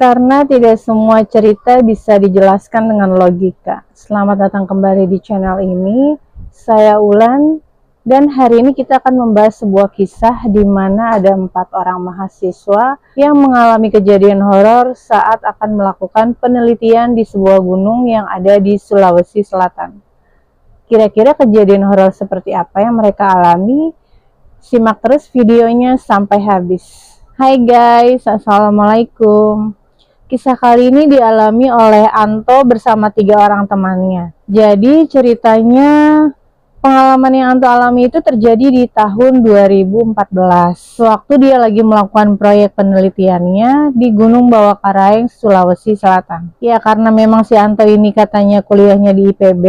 Karena tidak semua cerita bisa dijelaskan dengan logika. Selamat datang kembali di channel ini. Saya Ulan, dan hari ini kita akan membahas sebuah kisah di mana ada 4 orang mahasiswa yang mengalami kejadian horor saat akan melakukan penelitian di sebuah gunung yang ada di Sulawesi Selatan. Kira-kira kejadian horor seperti apa yang mereka alami? Simak terus videonya sampai habis. Hai guys, assalamualaikum. Kisah kali ini dialami oleh Anto bersama 3 orang temannya. Jadi ceritanya, pengalaman yang Anto alami itu terjadi di tahun 2014. Waktu dia lagi melakukan proyek penelitiannya di Gunung Bawakaraeng, Sulawesi Selatan. Ya karena memang si Anto ini katanya kuliahnya di IPB,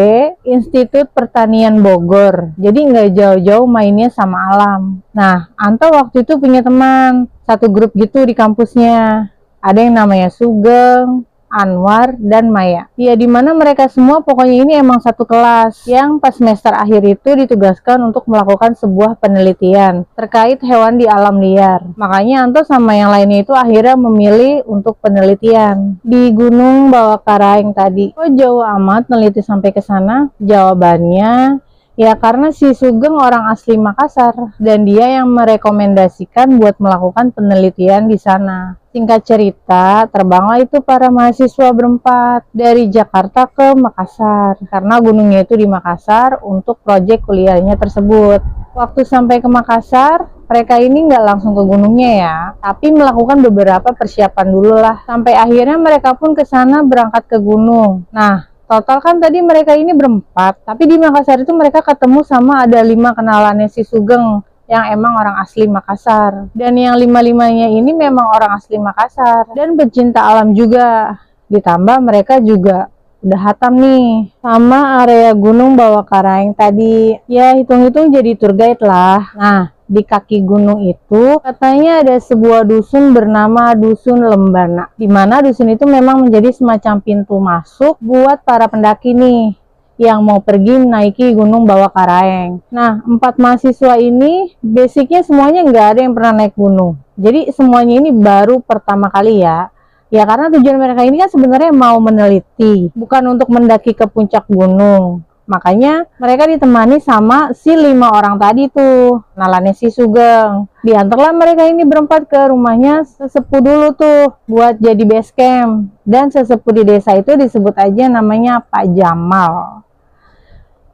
Institut Pertanian Bogor. Jadi nggak jauh-jauh mainnya sama alam. Nah, Anto waktu itu punya teman, satu grup gitu di kampusnya. Ada yang namanya Sugeng, Anwar, dan Maya. Ya dimana mereka semua pokoknya ini emang satu kelas yang pas semester akhir itu ditugaskan untuk melakukan sebuah penelitian terkait hewan di alam liar. Makanya Anto sama yang lainnya itu akhirnya memilih untuk penelitian di Gunung Bawakaraeng tadi. Kok jauh amat neliti sampai ke sana? Jawabannya ya karena si Sugeng orang asli Makassar dan dia yang merekomendasikan buat melakukan penelitian di sana. Singkat cerita, terbanglah itu para mahasiswa berempat dari Jakarta ke Makassar karena gunungnya itu di Makassar untuk proyek kuliahnya tersebut. Waktu sampai ke Makassar, mereka ini nggak langsung ke gunungnya ya, tapi melakukan beberapa persiapan dulu lah. Sampai akhirnya mereka pun ke sana berangkat ke gunung. Nah, total kan tadi mereka ini berempat, tapi di Makassar itu mereka ketemu sama ada 5 kenalannya si Sugeng yang emang orang asli Makassar. Dan yang 5-5-nya ini memang orang asli Makassar dan pecinta alam juga. Ditambah mereka juga udah hatam nih sama area Gunung Bawakaraeng tadi. Ya hitung-hitung jadi tour guide lah. Nah, di kaki gunung itu katanya ada sebuah dusun bernama Dusun Lembana, di mana dusun itu memang menjadi semacam pintu masuk buat para pendaki nih yang mau pergi menaiki Gunung Bawakaraeng. Nah, 4 mahasiswa ini basicnya semuanya nggak ada yang pernah naik gunung. Jadi semuanya ini baru pertama kali ya. Ya karena tujuan mereka ini kan sebenarnya mau meneliti, bukan untuk mendaki ke puncak gunung. Makanya mereka ditemani sama si 5 orang tadi tuh, kenalannya si Sugeng. Diantarlah mereka ini berempat ke rumahnya sesepuh dulu tuh buat jadi base camp. Dan sesepuh di desa itu disebut aja namanya Pak Jamal.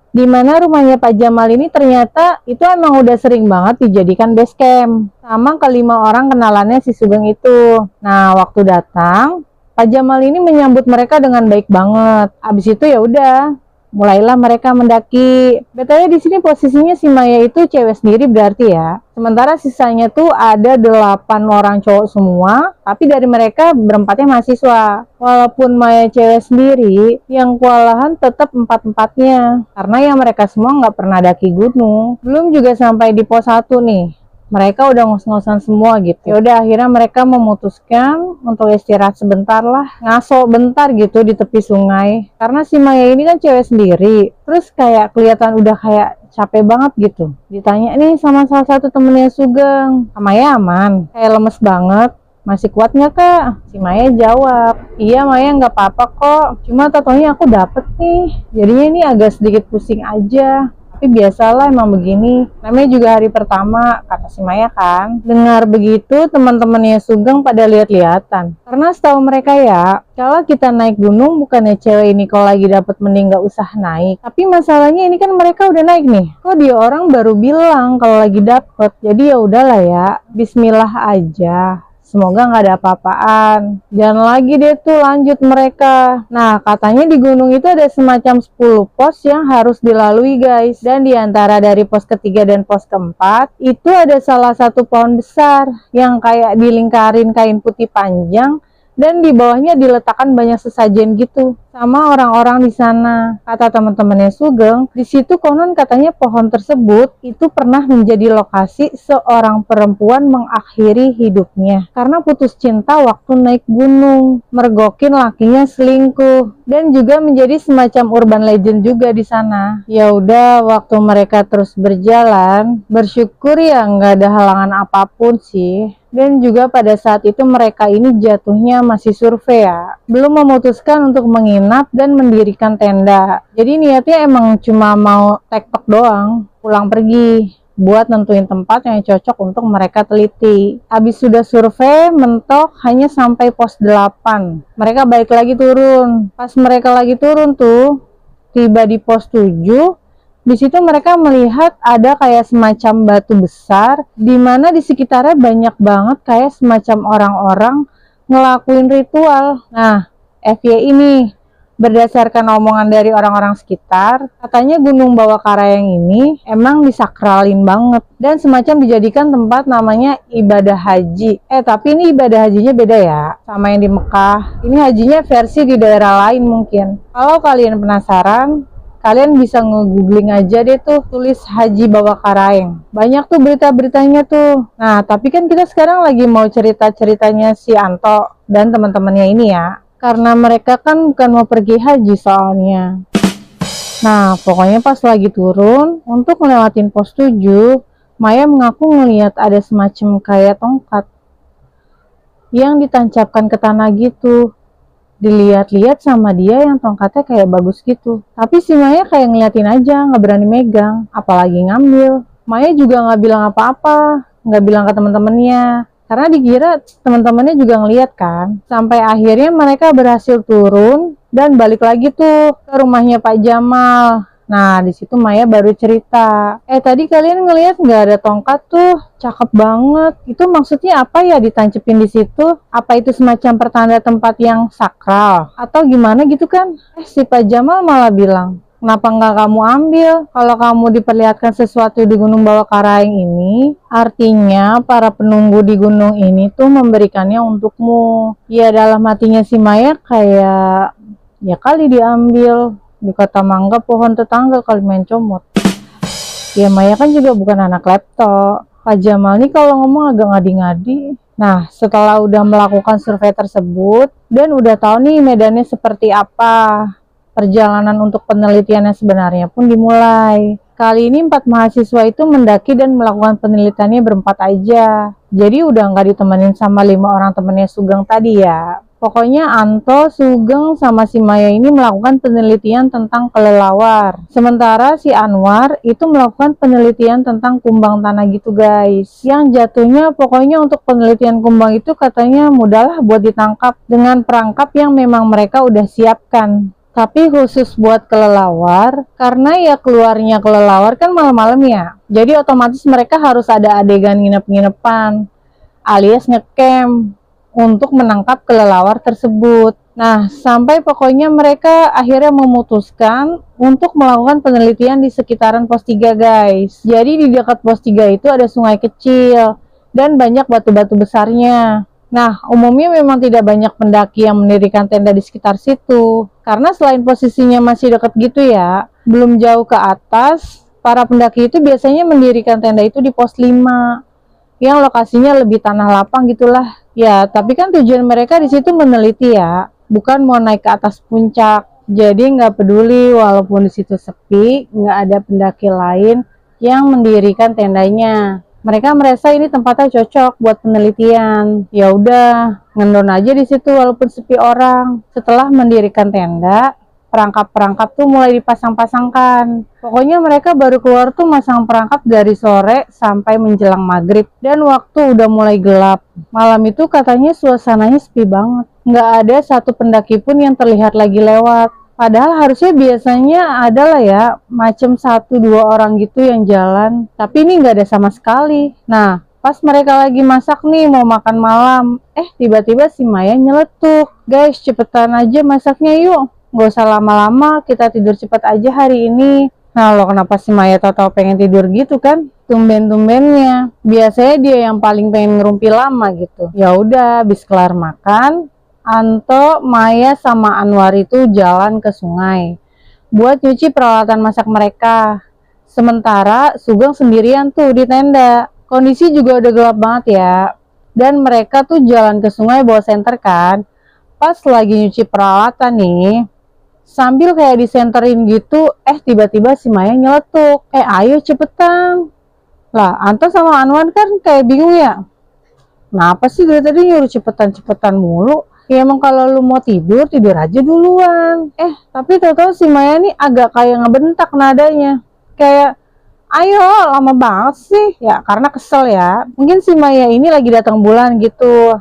Dimana rumahnya Pak Jamal ini ternyata itu emang udah sering banget dijadikan base camp sama ke-5 orang kenalannya si Sugeng itu. Nah, waktu datang Pak Jamal ini menyambut mereka dengan baik banget. Abis itu ya udah mulailah mereka mendaki. BTW di sini posisinya si Maya itu cewek sendiri berarti ya. Sementara sisanya tuh ada 8 orang cowok semua, tapi dari mereka berempatnya mahasiswa. Walaupun Maya cewek sendiri, yang kewalahan tetap 4-empatnya. Karena yang mereka semua nggak pernah daki gunung. Belum juga sampai di pos 1 nih. Mereka udah ngos-ngosan semua gitu. Ya udah akhirnya mereka memutuskan untuk istirahat sebentar lah, ngaso bentar gitu di tepi sungai. Karena si Maya ini kan cewek sendiri, terus kayak kelihatan udah kayak capek banget gitu. Ditanya nih sama salah satu temennya Sugeng, Maya aman? Kayak lemes banget. Masih kuat nggak kak? Si Maya jawab, iya Maya nggak apa-apa kok. Cuma tatonya aku dapet nih. Jadinya ini agak sedikit pusing aja. Tapi biasalah emang begini, namanya juga hari pertama, kata si Maya kan. Dengar begitu teman-temannya Sugeng pada lihat-lihatan. Karena setahu mereka ya, kalau kita naik gunung bukannya cewek ini kalau lagi dapat mending gak usah naik. Tapi masalahnya ini kan mereka udah naik nih. Kok dia orang baru bilang kalau lagi dapet. Jadi ya udahlah ya, bismillah aja. Semoga nggak ada apa-apaan. Jangan lagi deh tuh lanjut mereka. Nah, katanya di gunung itu ada semacam 10 pos yang harus dilalui guys. Dan diantara dari pos ketiga dan pos keempat, itu ada salah satu pohon besar yang kayak dilingkarin kain putih panjang. Dan di bawahnya diletakkan banyak sesajen gitu. sama orang-orang di sana. Kata teman-temannya Sugeng, di situ konon katanya pohon tersebut itu pernah menjadi lokasi seorang perempuan mengakhiri hidupnya karena putus cinta waktu naik gunung, mergokin lakinya selingkuh, dan juga menjadi semacam urban legend juga di sana. Ya udah, waktu mereka terus berjalan, bersyukur ya nggak ada halangan apapun sih. Dan juga pada saat itu mereka ini jatuhnya masih survei ya, belum memutuskan untuk menginap dan mendirikan tenda. Jadi niatnya emang cuma mau tektok doang, pulang pergi buat nentuin tempat yang cocok untuk mereka teliti. Habis sudah survei, mentok hanya sampai pos 8. Mereka balik lagi turun. Pas mereka lagi turun tuh, tiba di pos 7. Di situ mereka melihat ada kayak semacam batu besar, di mana di sekitarnya banyak banget kayak semacam orang-orang ngelakuin ritual. Nah, FY ini berdasarkan omongan dari orang-orang sekitar, katanya Gunung Bawakaraeng ini emang disakralin banget dan semacam dijadikan tempat namanya ibadah haji. Tapi ini ibadah hajinya beda ya sama yang di Mekah. Ini hajinya versi di daerah lain mungkin. Kalau kalian penasaran, kalian bisa nge-googling aja deh tuh, tulis Haji Bawakaraeng. Banyak tuh berita-beritanya tuh. Nah, tapi kan kita sekarang lagi mau cerita-ceritanya si Anto dan teman-temannya ini ya. Karena mereka kan bukan mau pergi haji soalnya. Nah, pokoknya pas lagi turun, untuk melewatin pos 7, Maya mengaku melihat ada semacam kayak tongkat yang ditancapkan ke tanah gitu. Dilihat-lihat sama dia yang tongkatnya kayak bagus gitu. Tapi si Maya kayak ngeliatin aja, nggak berani megang, apalagi ngambil. Maya juga nggak bilang apa-apa, nggak bilang ke teman-temannya. Karena dikira teman-temannya juga ngeliat kan. Sampai akhirnya mereka berhasil turun dan balik lagi tuh ke rumahnya Pak Jamal. Nah, di situ Maya baru cerita. Tadi kalian ngelihat nggak ada tongkat tuh? Cakep banget. Itu maksudnya apa ya ditancepin di situ? Apa itu semacam pertanda tempat yang sakral? Atau gimana gitu kan? Si Pak Jamal malah bilang, kenapa nggak kamu ambil? Kalau kamu diperlihatkan sesuatu di Gunung Bawakaraeng ini, artinya para penunggu di gunung ini tuh memberikannya untukmu. Ya dalam hatinya si Maya kayak, ya kali diambil. Di kota mangga pohon tetangga kali main comot. Ya Maya kan juga bukan anak laptop. Pak Jamal nih kalau ngomong agak ngadi-ngadi. Nah, setelah udah melakukan survei tersebut dan udah tahu nih medannya seperti apa, perjalanan untuk penelitiannya sebenarnya pun dimulai. Kali ini 4 mahasiswa itu mendaki dan melakukan penelitiannya berempat aja. Jadi udah nggak ditemenin sama 5 orang temennya Sugeng tadi ya. Pokoknya Anto, Sugeng, sama si Maya ini melakukan penelitian tentang kelelawar. Sementara si Anwar itu melakukan penelitian tentang kumbang tanah gitu guys. Yang jatuhnya pokoknya untuk penelitian kumbang itu katanya mudahlah buat ditangkap dengan perangkap yang memang mereka udah siapkan. Tapi khusus buat kelelawar, karena ya keluarnya kelelawar kan malam-malam ya. Jadi otomatis mereka harus ada adegan nginep-nginepan alias ngecamp untuk menangkap kelelawar tersebut. Nah, sampai pokoknya mereka akhirnya memutuskan untuk melakukan penelitian di sekitaran pos 3 guys. Jadi di dekat pos 3 itu ada sungai kecil dan banyak batu-batu besarnya. Nah, umumnya memang tidak banyak pendaki yang mendirikan tenda di sekitar situ. Karena selain posisinya masih dekat gitu ya, belum jauh ke atas, para pendaki itu biasanya mendirikan tenda itu di pos 5. Yang lokasinya lebih tanah lapang gitulah. Ya, tapi kan tujuan mereka di situ meneliti ya, bukan mau naik ke atas puncak. Jadi nggak peduli walaupun di situ sepi, nggak ada pendaki lain yang mendirikan tendanya. Mereka merasa ini tempatnya cocok buat penelitian. Ya udah, ngendon aja di situ walaupun sepi orang. Setelah mendirikan tenda, perangkap-perangkap tuh mulai dipasang-pasangkan. Pokoknya mereka baru keluar tuh masang perangkap dari sore sampai menjelang maghrib. Dan waktu udah mulai gelap. Malam itu katanya suasananya sepi banget. Nggak ada satu pendaki pun yang terlihat lagi lewat. Padahal harusnya biasanya ada lah ya, macam 1-2 orang gitu yang jalan. Tapi ini nggak ada sama sekali. Nah, pas mereka lagi masak nih mau makan malam. Tiba-tiba si Maya nyeletuk. Guys, cepetan aja masaknya yuk. Gak usah lama-lama, kita tidur cepat aja hari ini. Nah lo kenapa si Maya tahu pengen tidur gitu kan? Tumben-tumbennya. Biasanya dia yang paling pengen ngerumpi lama gitu. Ya udah, habis kelar makan, Anto, Maya, sama Anwar itu jalan ke sungai buat nyuci peralatan masak mereka. Sementara Sugeng sendirian tuh di tenda. Kondisi juga udah gelap banget ya. Dan mereka tuh jalan ke sungai bawa senter kan. Pas lagi nyuci peralatan nih, sambil kayak disenterin gitu, tiba-tiba si Maya nyeletuk. Ayo cepetan. Lah, Anto sama Anwar kan kayak bingung ya. Kenapa sih dari tadi nyuruh cepetan-cepetan mulu? Ya emang kalau lu mau tidur, tidur aja duluan. Tapi tau-tau si Maya nih agak kayak ngebentak nadanya. Kayak, ayo lama banget sih. Ya karena kesel ya. Mungkin si Maya ini lagi datang bulan gitu.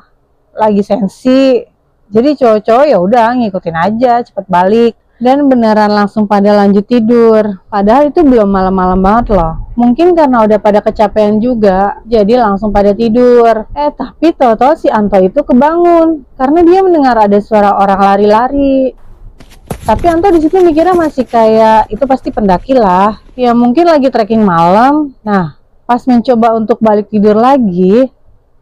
Lagi sensi. Jadi cowok-cowok ya udah ngikutin aja, cepet balik. Dan beneran langsung pada lanjut tidur. Padahal itu belum malam-malam banget loh. Mungkin karena udah pada kecapean juga, jadi langsung pada tidur. Tapi tau-tau si Anto itu kebangun karena dia mendengar ada suara orang lari-lari. Tapi Anto di situ mikirnya masih kayak itu pasti pendaki lah. Ya mungkin lagi trekking malam. Nah, pas mencoba untuk balik tidur lagi,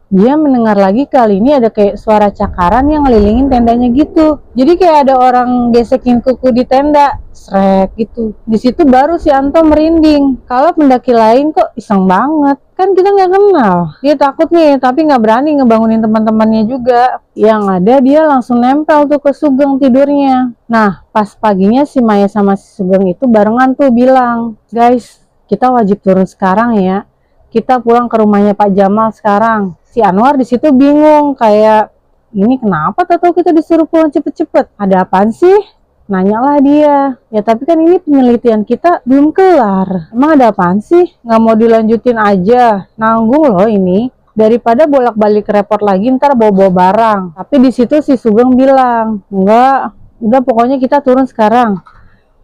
dia mendengar lagi kali ini ada kayak suara cakaran yang ngelilingin tendanya gitu. Jadi kayak ada orang gesekin kuku di tenda, srek gitu. Di situ baru si Anto merinding. Kalau pendaki lain kok iseng banget. Kan kita nggak kenal. Dia takut nih, tapi nggak berani ngebangunin teman-temannya juga. Yang ada dia langsung nempel tuh ke Sugeng tidurnya. Nah, pas paginya si Maya sama si Sugeng itu barengan tuh bilang, guys, kita wajib turun sekarang ya. Kita pulang ke rumahnya Pak Jamal sekarang. Si Anwar di situ bingung kayak ini kenapa tahu kita disuruh pulang cepet-cepet? Ada apaan sih? Nanyalah dia. Ya tapi kan ini penelitian kita belum kelar. Emang ada apaan sih? Nggak mau dilanjutin aja? Nanggung loh ini. Daripada bolak-balik repot lagi ntar bawa-bawa barang. Tapi di situ si Sugeng bilang, enggak, udah pokoknya kita turun sekarang.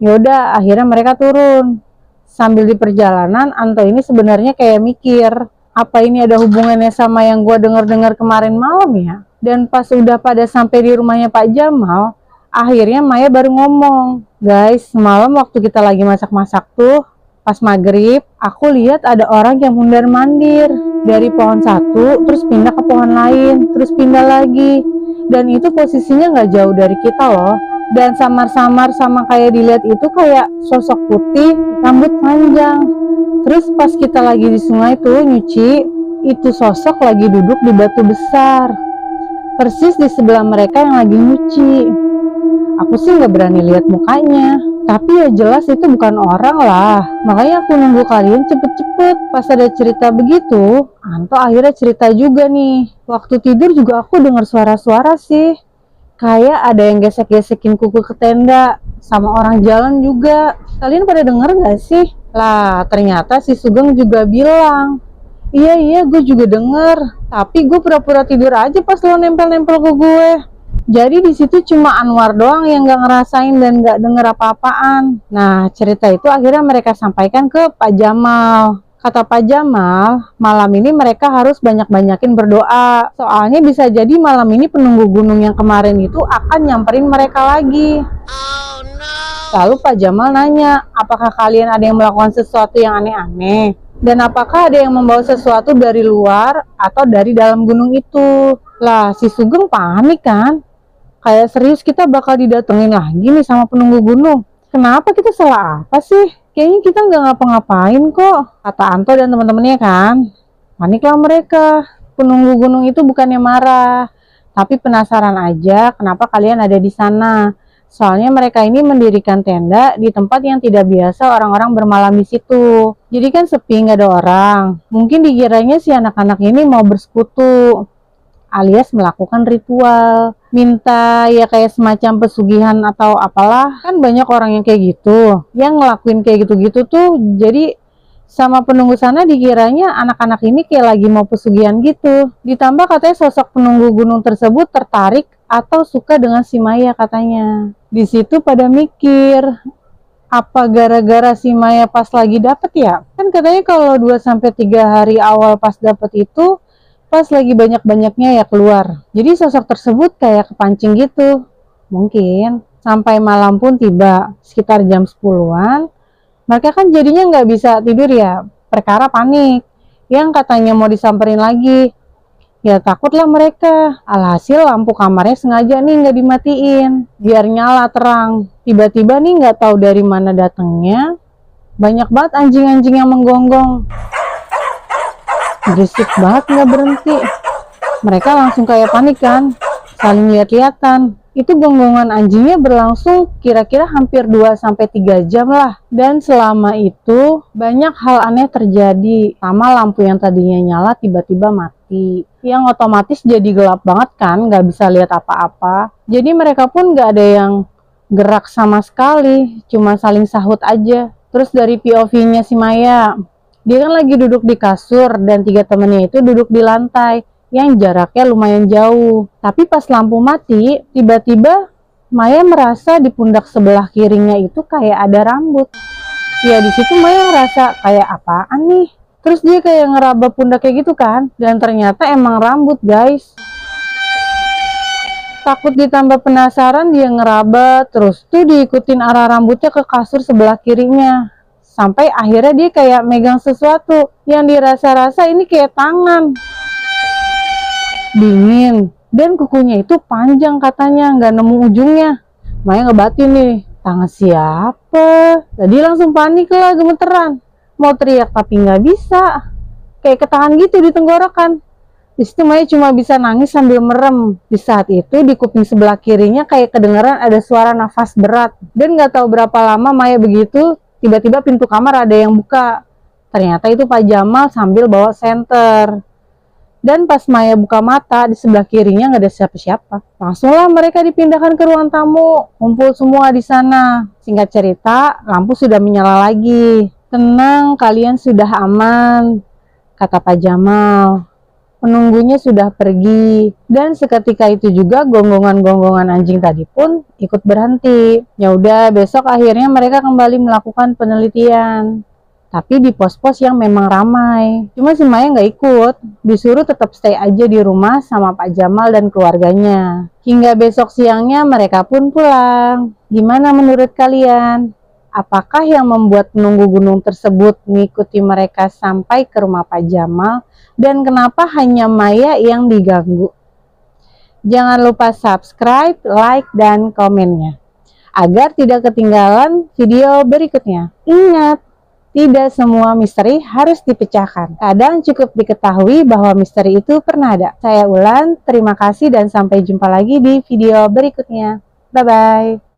Yaudah, akhirnya mereka turun. Sambil di perjalanan, Anto ini sebenarnya kayak mikir, apa ini ada hubungannya sama yang gue dengar-dengar kemarin malam ya? Dan pas udah pada sampai di rumahnya Pak Jamal, akhirnya Maya baru ngomong, guys, semalam waktu kita lagi masak-masak tuh, pas maghrib, aku lihat ada orang yang mundar-mandir dari pohon satu, terus pindah ke pohon lain, terus pindah lagi. Dan itu posisinya nggak jauh dari kita loh. Dan samar-samar sama kayak dilihat itu kayak sosok putih, rambut panjang. Terus pas kita lagi di sungai tuh nyuci, itu sosok lagi duduk di batu besar. Persis di sebelah mereka yang lagi nyuci. Aku sih nggak berani lihat mukanya. Tapi ya jelas itu bukan orang lah. Makanya aku nunggu kalian cepet-cepet. Pas ada cerita begitu, Anto akhirnya cerita juga nih. Waktu tidur juga aku dengar suara-suara sih. Kayak ada yang gesek-gesekin kuku ke tenda. Sama orang jalan juga. Kalian pada denger gak sih? Lah ternyata si Sugeng juga bilang, iya gue juga denger. Tapi gue pura-pura tidur aja pas lo nempel-nempel ke gue. Jadi di situ cuma Anwar doang yang gak ngerasain dan gak denger apa-apaan. Nah cerita itu akhirnya mereka sampaikan ke Pak Jamal. Kata Pak Jamal, malam ini mereka harus banyak-banyakin berdoa. Soalnya bisa jadi malam ini penunggu gunung yang kemarin itu akan nyamperin mereka lagi. Oh, no. Lalu Pak Jamal nanya, apakah kalian ada yang melakukan sesuatu yang aneh-aneh? Dan apakah ada yang membawa sesuatu dari luar atau dari dalam gunung itu? Lah, si Sugeng panik kan? Kayak serius kita bakal didatengin lagi nih sama penunggu gunung. Kenapa kita salah apa sih? Kayaknya kita nggak ngapa-ngapain kok, kata Anto dan teman-temannya kan. Paniklah mereka. Penunggu gunung itu bukannya marah, tapi penasaran aja kenapa kalian ada di sana. Soalnya mereka ini mendirikan tenda di tempat yang tidak biasa orang-orang bermalam di situ. Jadi kan sepi, nggak ada orang. Mungkin dikiranya si anak-anak ini mau bersekutu, alias melakukan ritual, minta ya kayak semacam pesugihan atau apalah. Kan banyak orang yang kayak gitu, yang ngelakuin kayak gitu-gitu tuh. Jadi sama penunggu sana dikiranya anak-anak ini kayak lagi mau pesugihan gitu. Ditambah katanya sosok penunggu gunung tersebut tertarik atau suka dengan si Maya katanya. Di situ pada mikir, apa gara-gara si Maya pas lagi dapet ya? Kan katanya kalau 2-3 hari awal pas dapet itu pas lagi banyak-banyaknya ya keluar. Jadi sosok tersebut kayak kepancing gitu. Mungkin sampai malam pun tiba, sekitar jam 10-an. Mereka kan jadinya nggak bisa tidur ya, perkara panik. Yang katanya mau disamperin lagi. Ya takutlah mereka. Alhasil lampu kamarnya sengaja nih nggak dimatiin, biar nyala terang. Tiba-tiba nih nggak tahu dari mana datangnya, banyak banget anjing-anjing yang menggonggong. Berisik banget nggak berhenti. Mereka langsung kayak panik kan, saling lihat-lihatan. Itu gonggongan anjingnya berlangsung kira-kira hampir 2-3 jam lah. Dan selama itu banyak hal aneh terjadi. Sama lampu yang tadinya nyala tiba-tiba mati. Yang otomatis jadi gelap banget kan, nggak bisa lihat apa-apa. Jadi mereka pun nggak ada yang gerak sama sekali, cuma saling sahut aja. Terus dari POV-nya si Maya, dia kan lagi duduk di kasur dan 3 temennya itu duduk di lantai yang jaraknya lumayan jauh. Tapi pas lampu mati, tiba-tiba Maya merasa di pundak sebelah kirinya itu kayak ada rambut. Ya di situ Maya ngerasa kayak apaan nih? Terus dia kayak ngeraba pundaknya gitu kan, dan ternyata emang rambut guys. Takut ditambah penasaran, dia ngeraba terus tuh diikutin arah rambutnya ke kasur sebelah kirinya. Sampai akhirnya dia kayak megang sesuatu yang dirasa-rasa ini kayak tangan. Dingin, dan kukunya itu panjang katanya, nggak nemu ujungnya. Maya ngebatin nih, tangan siapa? Tadi langsung panik lah, gemeteran. Mau teriak tapi nggak bisa, kayak ketahan gitu di tenggorokan. Di situ Maya cuma bisa nangis sambil merem. Di saat itu di kuping sebelah kirinya kayak kedengeran ada suara nafas berat. Dan nggak tahu berapa lama Maya begitu, tiba-tiba pintu kamar ada yang buka. Ternyata itu Pak Jamal sambil bawa senter. Dan pas Maya buka mata, di sebelah kirinya nggak ada siapa-siapa. Langsunglah mereka dipindahkan ke ruang tamu, kumpul semua di sana. Singkat cerita, lampu sudah menyala lagi. Tenang, kalian sudah aman, kata Pak Jamal. Penunggunya sudah pergi. Dan seketika itu juga gonggongan-gonggongan anjing tadi pun ikut berhenti. Ya udah, besok akhirnya mereka kembali melakukan penelitian. Tapi di pos-pos yang memang ramai. Cuma si Maya nggak ikut, disuruh tetap stay aja di rumah sama Pak Jamal dan keluarganya. Hingga besok siangnya mereka pun pulang. Gimana menurut kalian? Apakah yang membuat penunggu gunung tersebut mengikuti mereka sampai ke rumah Pak Jamal? Dan kenapa hanya Maya yang diganggu? Jangan lupa subscribe, like, dan komennya, agar tidak ketinggalan video berikutnya. Ingat, tidak semua misteri harus dipecahkan. Kadang cukup diketahui bahwa misteri itu pernah ada. Saya Ulan, terima kasih dan sampai jumpa lagi di video berikutnya. Bye-bye.